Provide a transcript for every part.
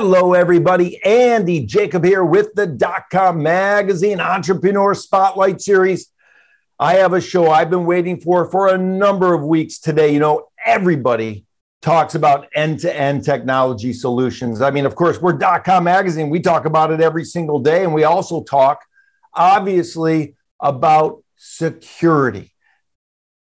Hello, everybody. Andy Jacob here with the DotCom Magazine Entrepreneur Spotlight Series. I have a show I've been waiting for a number of weeks today. You know, everybody talks about end-to-end technology solutions. I mean, of course, we're DotCom Magazine. We talk about it every single day. And we also talk, obviously, about security,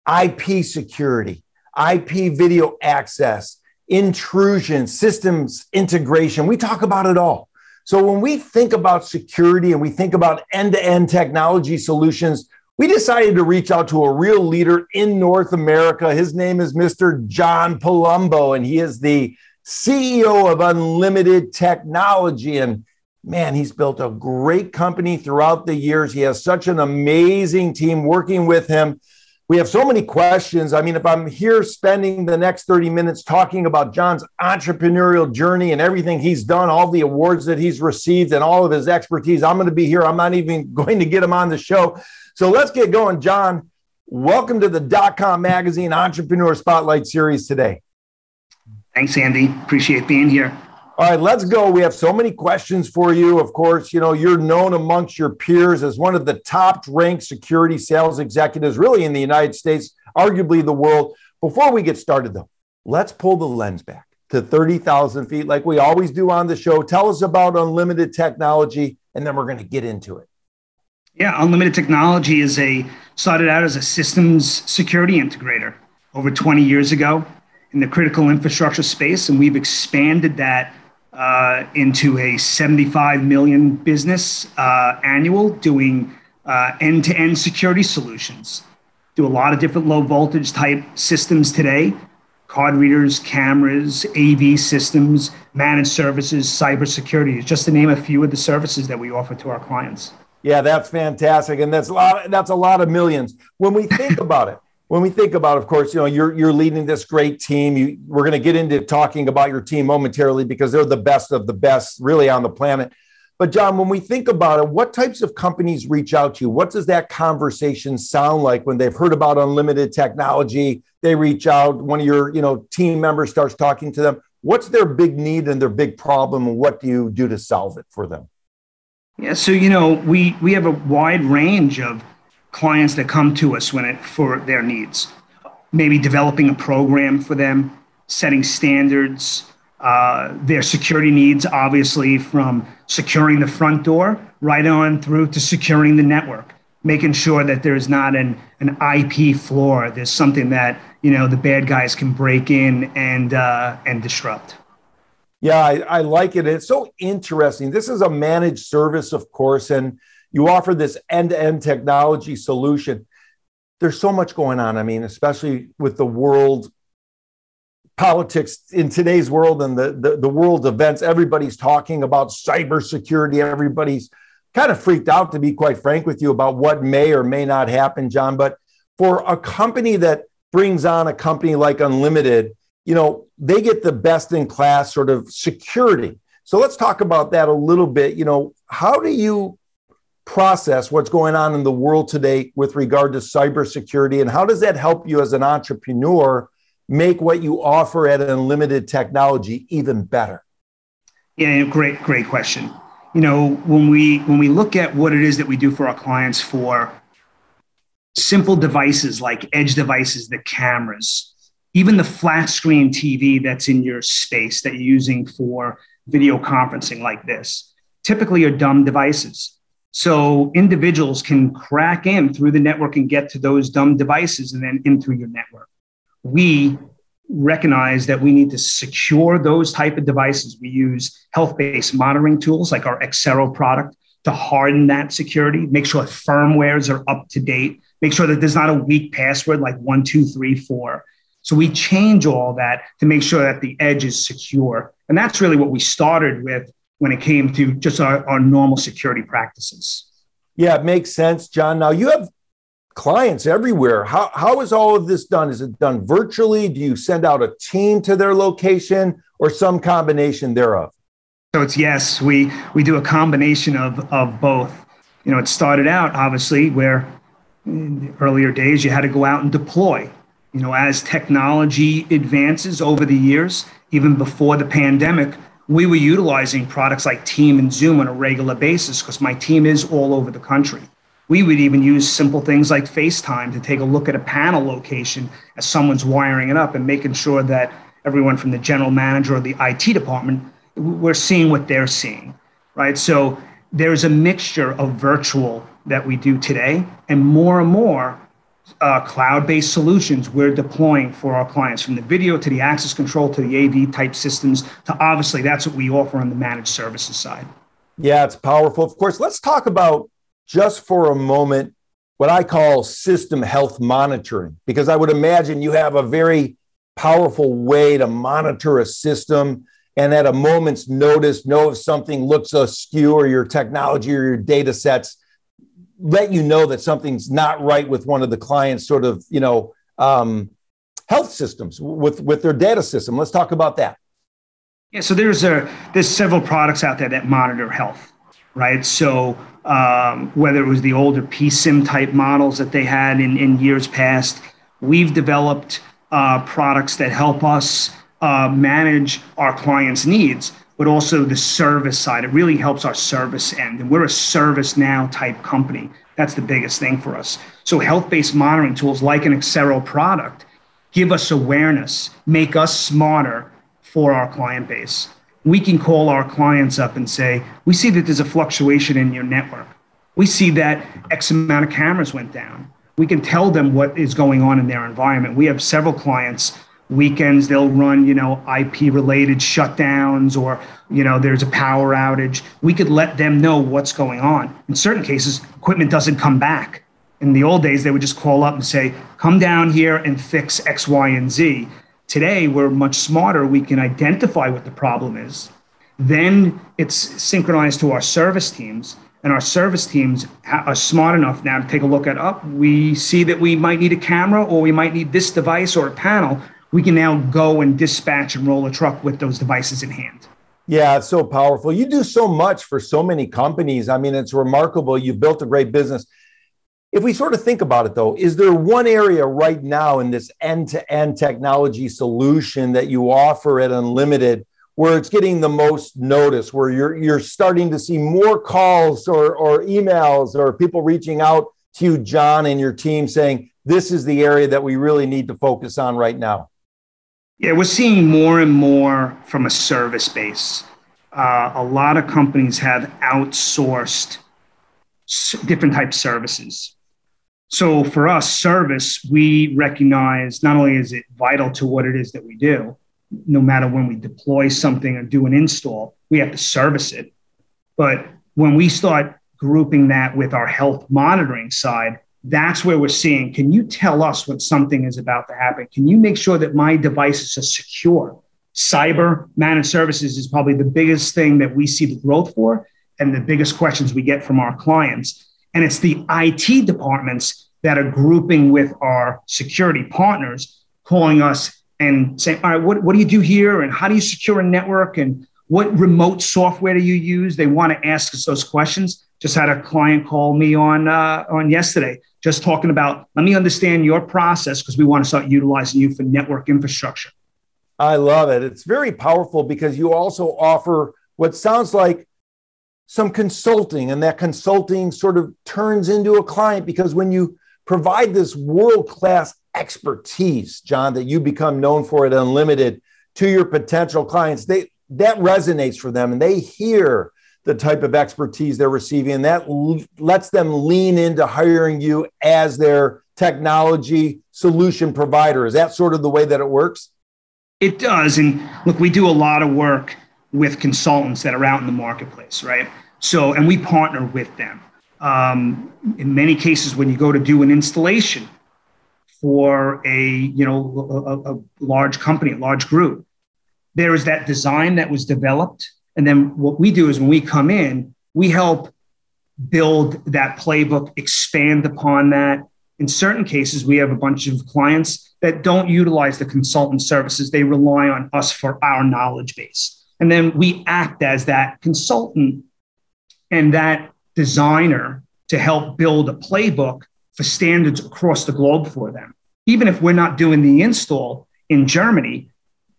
IP security, IP video access, intrusion, systems integration. We talk about it all. So when we think about security and we think about end-to-end technology solutions, we decided to reach out to a real leader in North America. His name is Mr. John Palumbo, and he is the CEO of Unlimited Technology. And man, he's built a great company throughout the years. He has such an amazing team working with him. We have so many questions. I mean, if I'm here spending the next 30 minutes talking about John's entrepreneurial journey and everything he's done, all the awards that he's received and all of his expertise, I'm going to be here. I'm not even going to get him on the show. So let's get going. John, welcome to the DotCom Magazine Entrepreneur Spotlight Series today. Thanks, Andy. Appreciate being here. All right, let's go. We have so many questions for you. Of course, you know, you're known amongst your peers as one of the top ranked security sales executives, really in the United States, arguably the world. Before we get started, though, let's pull the lens back to 30,000 feet like we always do on the show. Tell us about Unlimited Technology, and then we're going to get into it. Yeah, Unlimited Technology started out as a systems security integrator over 20 years ago in the critical infrastructure space, and we've expanded that into a 75 million business annual, doing end-to-end security solutions. Do a lot of different low voltage type systems today: card readers, cameras, AV systems, managed services, cybersecurity, just to name a few of the services that we offer to our clients. Yeah, that's fantastic, and that's a lot of millions. When we think about it. Of course, you know, you're leading this great team. We're going to get into talking about your team momentarily because they're the best of the best really on the planet. But John, when we think about it, what types of companies reach out to you? What does that conversation sound like when they've heard about Unlimited Technology? They reach out, one of your, team members starts talking to them. What's their big need and their big problem, and what do you do to solve it for them? Yeah, so, we have a wide range of clients that come to us for their needs, maybe developing a program for them, setting standards, their security needs, obviously from securing the front door right on through to securing the network, making sure that there's not an IP flaw. There's something that, the bad guys can break in and disrupt. Yeah, I like it. It's so interesting. This is a managed service, of course, and you offer this end-to-end technology solution. There's so much going on. I mean, especially with the world politics in today's world and the world events, everybody's talking about cybersecurity. Everybody's kind of freaked out, to be quite frank with you, about what may or may not happen, John. But for a company that brings on a company like Unlimited, they get the best in class sort of security. So let's talk about that a little bit. How do you process what's going on in the world today with regard to cybersecurity, and how does that help you as an entrepreneur make what you offer at Unlimited Technology even better? Yeah, great question. When we look at what it is that we do for our clients for simple devices like edge devices, the cameras, even the flat screen TV that's in your space that you're using for video conferencing like this, typically are dumb devices. So individuals can crack in through the network and get to those dumb devices and then in through your network. We recognize that we need to secure those type of devices. We use health-based monitoring tools like our Xero product to harden that security, make sure firmwares are up to date, make sure that there's not a weak password like 1, 2, 3, 4. So we change all that to make sure that the edge is secure. And that's really what we started with when it came to just our normal security practices. Yeah, it makes sense, John. Now, you have clients everywhere. How is all of this done? Is it done virtually? Do you send out a team to their location, or some combination thereof? So it's yes, we do a combination of both. It started out, obviously, where in the earlier days you had to go out and deploy. As technology advances over the years, even before the pandemic, we were utilizing products like Team and Zoom on a regular basis because my team is all over the country. We would even use simple things like FaceTime to take a look at a panel location as someone's wiring it up and making sure that everyone from the general manager or the IT department, we're seeing what they're seeing, right? So there's a mixture of virtual that we do today, and more cloud-based solutions we're deploying for our clients, from the video to the access control to the AV type systems to obviously that's what we offer on the managed services side. Yeah, it's powerful. Of course, let's talk about just for a moment what I call system health monitoring, because I would imagine you have a very powerful way to monitor a system and at a moment's notice know if something looks askew or your technology or your data sets let you know that something's not right with one of the clients' sort of, health systems with their data system. Let's talk about that. Yeah, so there's several products out there that monitor health, right? So whether it was the older PSIM type models that they had in years past, we've developed products that help us manage our clients' needs, but also the service side. It really helps our service end. And we're a ServiceNow type company. That's the biggest thing for us. So health-based monitoring tools like an Xero product give us awareness, make us smarter for our client base. We can call our clients up and say, we see that there's a fluctuation in your network. We see that X amount of cameras went down. We can tell them what is going on in their environment. We have several clients, weekends, they'll run, IP-related shutdowns or, there's a power outage. We could let them know what's going on. In certain cases, equipment doesn't come back. In the old days, they would just call up and say, come down here and fix X, Y, and Z. Today, we're much smarter. We can identify what the problem is. Then it's synchronized to our service teams. And our service teams are smart enough now to take a look at, we see that we might need a camera or we might need this device or a panel. We can now go and dispatch and roll a truck with those devices in hand. Yeah, it's so powerful. You do so much for so many companies. I mean, it's remarkable. You've built a great business. If we sort of think about it, though, is there one area right now in this end-to-end technology solution that you offer at Unlimited where it's getting the most notice, where you're starting to see more calls or emails or people reaching out to you, John, and your team saying, this is the area that we really need to focus on right now? Yeah, we're seeing more and more from a service base. A lot of companies have outsourced different types of services. So for us, service, we recognize not only is it vital to what it is that we do, no matter when we deploy something or do an install, we have to service it. But when we start grouping that with our health monitoring side, that's where we're seeing, can you tell us when something is about to happen? Can you make sure that my devices are secure? Cyber managed services is probably the biggest thing that we see the growth for and the biggest questions we get from our clients. And it's the IT departments that are grouping with our security partners, calling us and saying, all right, what do you do here? And how do you secure a network? And what remote software do you use? They want to ask us those questions. Just had a client call me on yesterday, just talking about, let me understand your process because we want to start utilizing you for network infrastructure. I love it. It's very powerful because you also offer what sounds like some consulting, and that consulting sort of turns into a client because when you provide this world-class expertise, John, that you become known for at Unlimited to your potential clients, that resonates for them and they hear the type of expertise they're receiving, and that lets them lean into hiring you as their technology solution provider. Is that sort of the way that it works? It does. And look, we do a lot of work with consultants that are out in the marketplace, right? So, and we partner with them. In many cases, when you go to do an installation for a large company, a large group, there is that design that was developed. And then what we do is when we come in, we help build that playbook, expand upon that. In certain cases, we have a bunch of clients that don't utilize the consultant services. They rely on us for our knowledge base. And then we act as that consultant and that designer to help build a playbook for standards across the globe for them. Even if we're not doing the install in Germany,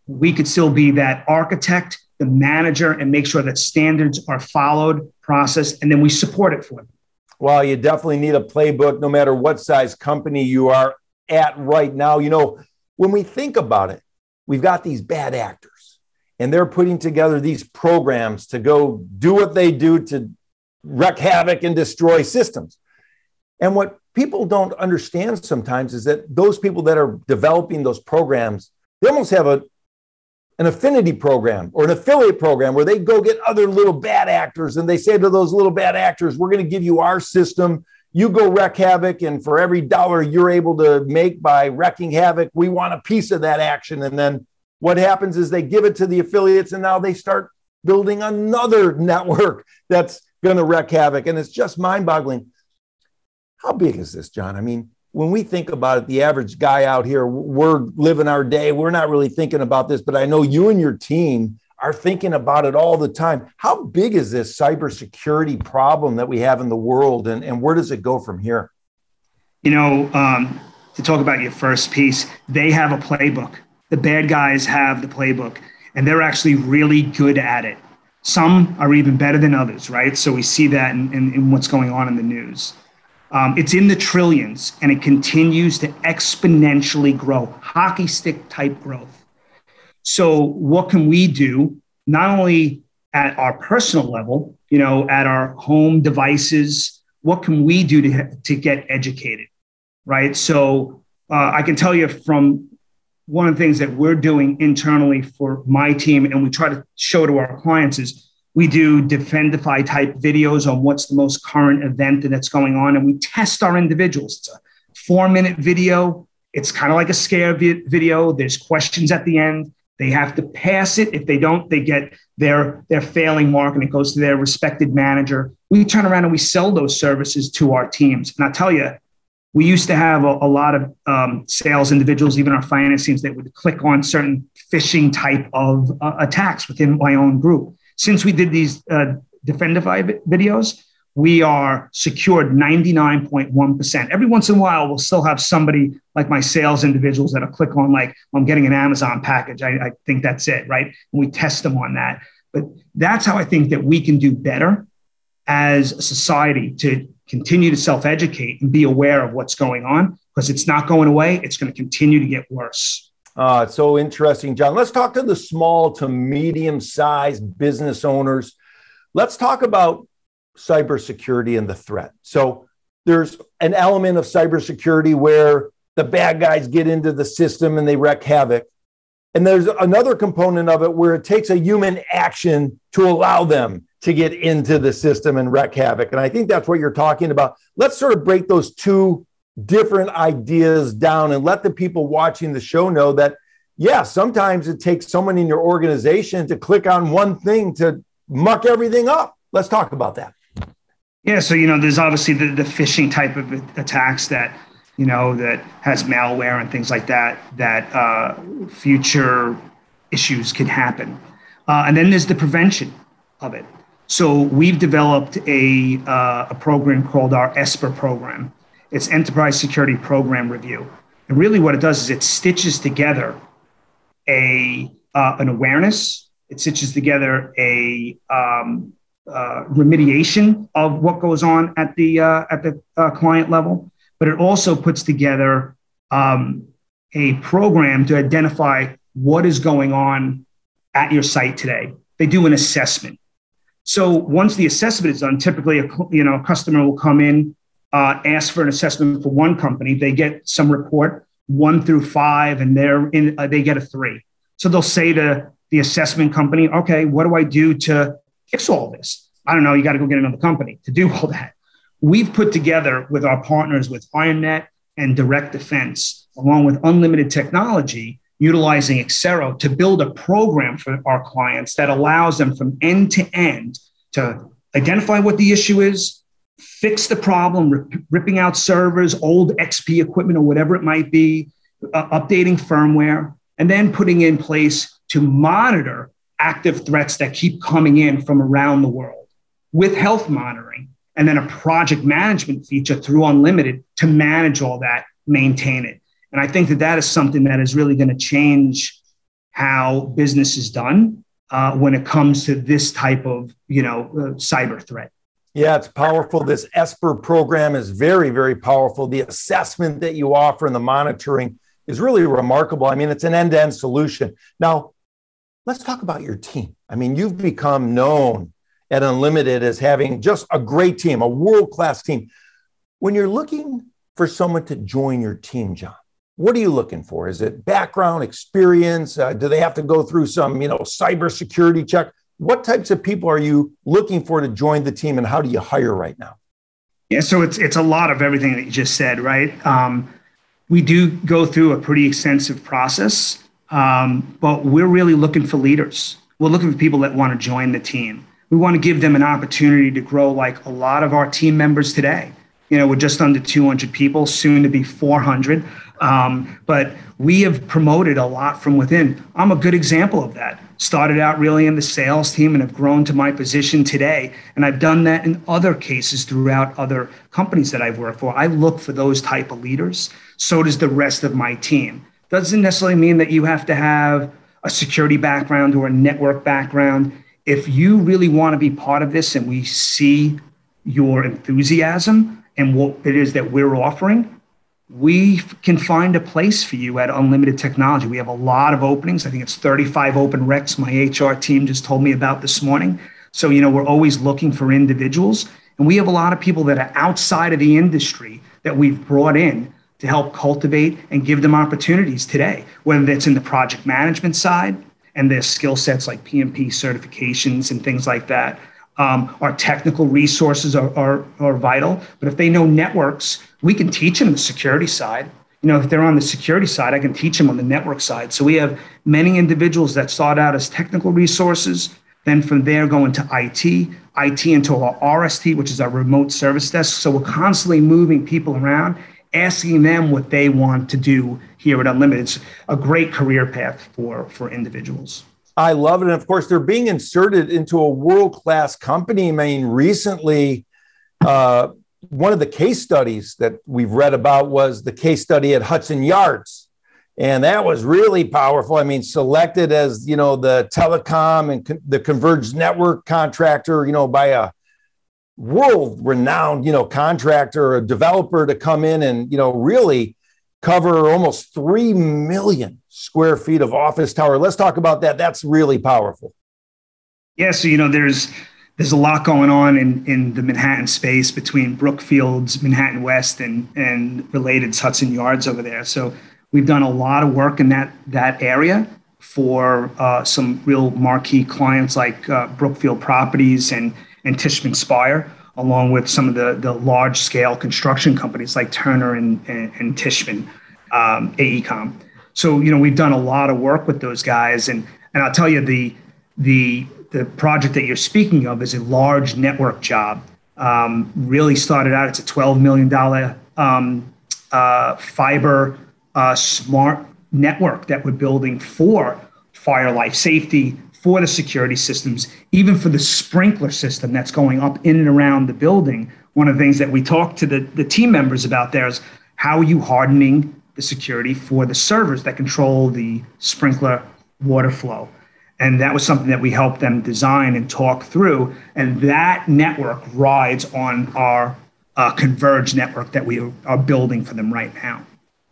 we could still be that architect the manager, and make sure that standards are followed, processed, and then we support it for them. Well, you definitely need a playbook no matter what size company you are at right now. You know, when we think about it, we've got these bad actors and they're putting together these programs to go do what they do to wreak havoc and destroy systems. And what people don't understand sometimes is that those people that are developing those programs, they almost have an affinity program or an affiliate program where they go get other little bad actors and they say to those little bad actors, we're going to give you our system. You go wreak havoc. And for every dollar you're able to make by wreaking havoc, we want a piece of that action. And then what happens is they give it to the affiliates and now they start building another network that's going to wreak havoc. And it's just mind boggling. How big is this, John? I mean, when we think about it, the average guy out here, we're living our day. We're not really thinking about this, but I know you and your team are thinking about it all the time. How big is this cybersecurity problem that we have in the world, and where does it go from here? You know, to talk about your first piece, they have a playbook. The bad guys have the playbook, and they're actually really good at it. Some are even better than others, right? So we see that in what's going on in the news. It's in the trillions, and it continues to exponentially grow, hockey stick type growth. So what can we do, not only at our personal level, you know, at our home devices, what can we do to get educated, right? So I can tell you from one of the things that we're doing internally for my team, and we try to show to our clients, is we do Defendify type videos on what's the most current event that's going on. And we test our individuals. It's a 4-minute video. It's kind of like a scare video. There's questions at the end. They have to pass it. If they don't, they get their failing mark and it goes to their respected manager. We turn around and we sell those services to our teams. And I'll tell you, we used to have a lot of sales individuals, even our finance teams, that would click on certain phishing type of attacks within my own group. Since we did these Defendify videos, we are secured 99.1%. Every once in a while, we'll still have somebody like my sales individuals that'll click on, like, I'm getting an Amazon package. I think that's it, right? And we test them on that. But that's how I think that we can do better as a society to continue to self-educate and be aware of what's going on, because it's not going away. It's going to continue to get worse. It's so interesting, John. Let's talk to the small to medium-sized business owners. Let's talk about cybersecurity and the threat. So there's an element of cybersecurity where the bad guys get into the system and they wreak havoc. And there's another component of it where it takes a human action to allow them to get into the system and wreak havoc. And I think that's what you're talking about. Let's sort of break those two different ideas down and let the people watching the show know that, yeah, sometimes it takes someone in your organization to click on one thing to muck everything up. Let's talk about that. Yeah. So, you know, there's obviously the phishing type of attacks that, you know, that has malware and things like that, that future issues could happen. And then there's the prevention of it. So we've developed a program called our ESPR program. It's Enterprise Security Program Review. And really what it does is it stitches together an awareness. It stitches together a remediation of what goes on at the client level. But it also puts together a program to identify what is going on at your site today. They do an assessment. So once the assessment is done, typically a customer will come in, ask for an assessment for one company. They get some report 1 through 5, and they get a 3. So they'll say to the assessment company, okay, what do I do to fix all this? I don't know. You got to go get another company to do all that. We've put together with our partners with IronNet and Direct Defense, along with Unlimited Technology, utilizing Xero, to build a program for our clients that allows them from end to end to identify what the issue is, fix the problem, ripping out servers, old XP equipment or whatever it might be, updating firmware, and then putting in place to monitor active threats that keep coming in from around the world with health monitoring, and then a project management feature through Unlimited to manage all that, maintain it. And I think that is something that is really going to change how business is done. when it comes to this type of, cyber threat. Yeah, it's powerful. This ESPER program is very, very powerful. The assessment that you offer and the monitoring is really remarkable. I mean, it's an end-to-end solution. Now, let's talk about your team. I mean, you've become known at Unlimited as having just a great team, a world-class team. When you're looking for someone to join your team, John, what are you looking for? Is it background, experience? Do they have to go through some, cybersecurity check? What types of people are you looking for to join the team, and how do you hire right now? Yeah, so it's a lot of everything that you just said, right? We do go through a pretty extensive process, but we're really looking for leaders. We're looking for people that want to join the team. We want to give them an opportunity to grow like a lot of our team members today. We're just under 200 people, soon to be 400. But we have promoted a lot from within. I'm a good example of that. Started out really in the sales team and have grown to my position today. And I've done that in other cases throughout other companies that I've worked for. I look for those type of leaders. So does the rest of my team. Doesn't necessarily mean that you have to have a security background or a network background. If you really want to be part of this and we see your enthusiasm and what it is that we're offering, we can find a place for you at Unlimited Technology. We have a lot of openings. I think it's 35 open recs my HR team just told me about this morning. So, we're always looking for individuals. And we have a lot of people that are outside of the industry that we've brought in to help cultivate and give them opportunities today, whether that's in the project management side and their skill sets like PMP certifications and things like that. Our technical resources are vital, but if they know networks, we can teach them the security side. If they're on the security side, I can teach them on the network side. So we have many individuals that start out as technical resources, then from there go into IT into our RST, which is our remote service desk. So we're constantly moving people around, asking them what they want to do here at Unlimited. It's a great career path for individuals. I love it. And of course, they're being inserted into a world-class company. I mean, recently, one of the case studies that we've read about was the case study at Hudson Yards. And that was really powerful. I mean, selected as, the telecom and the converged network contractor, by a world-renowned, contractor, a developer to come in and, really cover almost 3 million square feet of office tower. Let's talk about that. That's really powerful. Yeah, so there's a lot going on in the Manhattan space between Brookfield's Manhattan West and Related's Hudson Yards over there. So we've done a lot of work in that area for some real marquee clients like Brookfield Properties and Tishman Speyer, along with some of the large scale construction companies like Turner and Tishman, AECom. So, we've done a lot of work with those guys. And I'll tell you, the project that you're speaking of is a large network job. Really started out, it's a $12 million fiber smart network that we're building for fire life safety, for the security systems, even for the sprinkler system that's going up in and around the building. One of the things that we talk to the team members about there is how are you hardening the security for the servers that control the sprinkler water flow. And that was something that we helped them design and talk through. And that network rides on our converged network that we are building for them right now.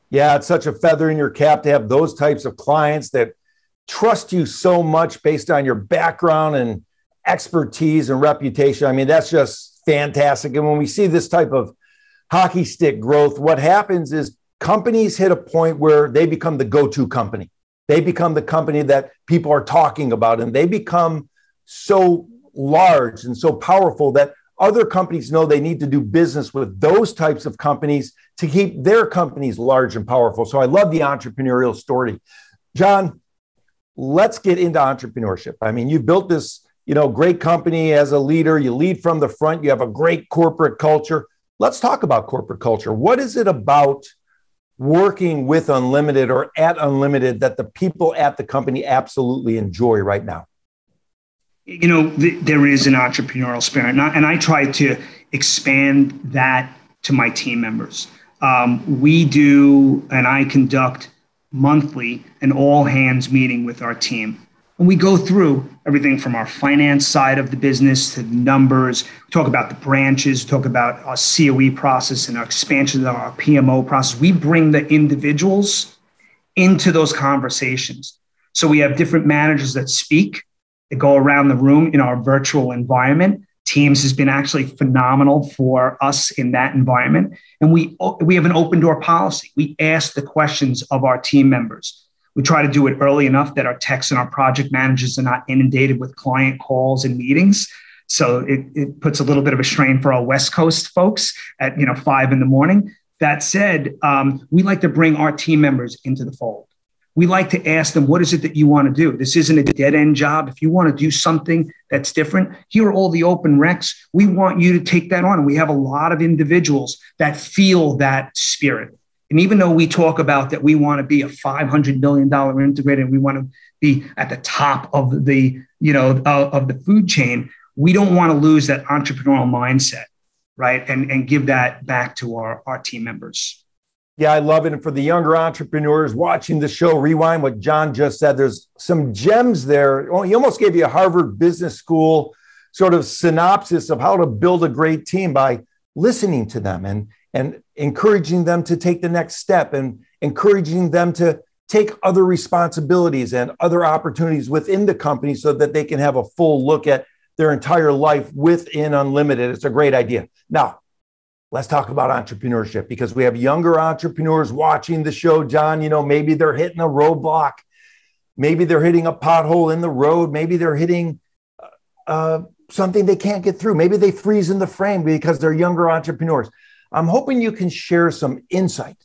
Yeah, it's such a feather in your cap to have those types of clients that trust you so much based on your background and expertise and reputation. I mean, that's just fantastic. And when we see this type of hockey stick growth, what happens is companies hit a point where they become the go-to company. They become the company that people are talking about, and they become so large and so powerful that other companies know they need to do business with those types of companies to keep their companies large and powerful. So I love the entrepreneurial story. John, let's get into entrepreneurship. I mean, you've built this, great company as a leader. You lead from the front. You have a great corporate culture. Let's talk about corporate culture. What is it about working with Unlimited or at Unlimited that the people at the company absolutely enjoy right now? There is an entrepreneurial spirit, and I try to expand that to my team members. We do, and I conduct monthly an all hands meeting with our team. And we go through everything from our finance side of the business to numbers, talk about the branches, talk about our COE process and our expansion of our PMO process. We bring the individuals into those conversations. So we have different managers that speak, that go around the room in our virtual environment. Teams has been actually phenomenal for us in that environment. And we have an open door policy. We ask the questions of our team members. We try to do it early enough that our techs and our project managers are not inundated with client calls and meetings. So it puts a little bit of a strain for our West Coast folks at 5 a.m. That said, we like to bring our team members into the fold. We like to ask them, what is it that you want to do? This isn't a dead end job. If you want to do something that's different, here are all the open recs. We want you to take that on. And we have a lot of individuals that feel that spirit. And even though we talk about that we want to be a $500 million integrator and we want to be at the top of the, of the food chain, we don't want to lose that entrepreneurial mindset, right? And give that back to our team members. Yeah, I love it. And for the younger entrepreneurs watching the show, rewind what John just said. There's some gems there. He almost gave you a Harvard Business School sort of synopsis of how to build a great team by listening to them and encouraging them to take the next step and encouraging them to take other responsibilities and other opportunities within the company so that they can have a full look at their entire life within Unlimited. It's a great idea. Now, let's talk about entrepreneurship because we have younger entrepreneurs watching the show, John. Maybe they're hitting a roadblock. Maybe they're hitting a pothole in the road. Maybe they're hitting something they can't get through. Maybe they freeze in the frame because they're younger entrepreneurs. I'm hoping you can share some insight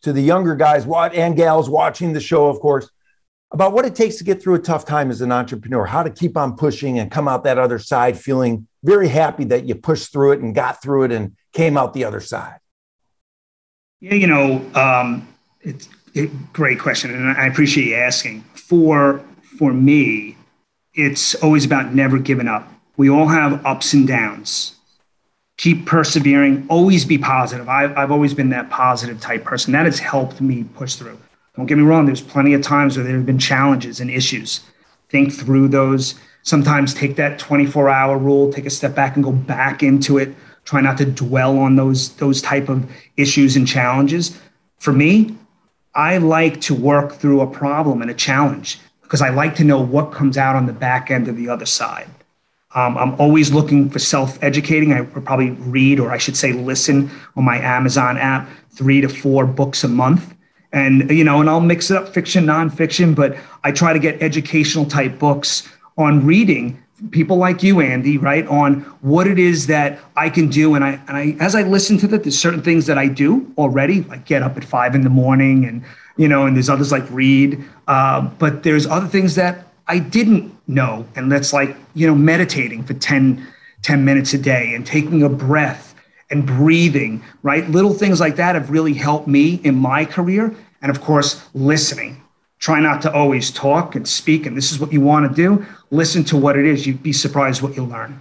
to the younger guys and gals watching the show, of course, about what it takes to get through a tough time as an entrepreneur, how to keep on pushing and come out that other side feeling very happy that you pushed through it and got through it and came out the other side. Yeah, it's a great question, and I appreciate you asking. For me, it's always about never giving up. We all have ups and downs. Keep persevering, always be positive. I've always been that positive type person. That has helped me push through. Don't get me wrong, there's plenty of times where there have been challenges and issues. Think through those. Sometimes take that 24-hour rule, take a step back and go back into it. Try not to dwell on those type of issues and challenges. For me, I like to work through a problem and a challenge because I like to know what comes out on the back end of the other side. I'm always looking for self-educating. I would probably read, or I should say listen on my Amazon app, 3 to 4 books a month. And, and I'll mix it up, fiction, nonfiction, but I try to get educational type books on reading people like you, Andy, right, on what it is that I can do. And I as I listen to that, there's certain things that I do already, like get up at 5 a.m. and, and there's others like read. But there's other things that I didn't know. And that's like, meditating for 10 minutes a day and taking a breath and breathing, right? Little things like that have really helped me in my career. And of course, listening. Try not to always talk and speak. And this is what you want to do. Listen to what it is. You'd be surprised what you'll learn.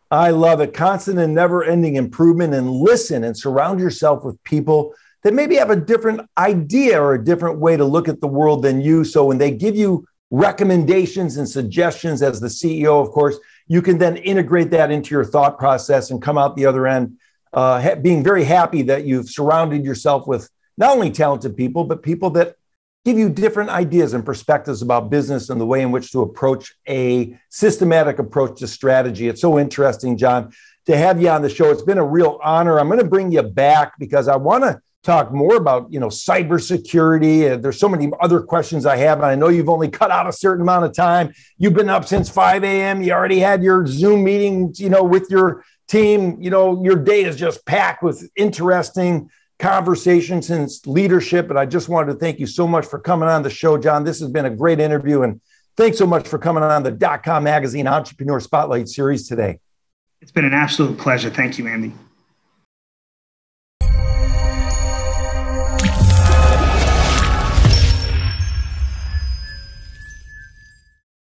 I love it. Constant and never ending improvement, and listen and surround yourself with people that maybe have a different idea or a different way to look at the world than you. So when they give you recommendations and suggestions as the CEO, of course, you can then integrate that into your thought process and come out the other end being very happy that you've surrounded yourself with not only talented people, but people that give you different ideas and perspectives about business and the way in which to approach a systematic approach to strategy. It's so interesting, John, to have you on the show. It's been a real honor. I'm going to bring you back because I want to talk more about, cybersecurity. There's so many other questions I have. And I know you've only cut out a certain amount of time. You've been up since 5 a.m. You already had your Zoom meetings, with your team. Your day is just packed with interesting conversations and leadership. And I just wanted to thank you so much for coming on the show, John. This has been a great interview. And thanks so much for coming on the .com Magazine Entrepreneur Spotlight Series today. It's been an absolute pleasure. Thank you, Andy.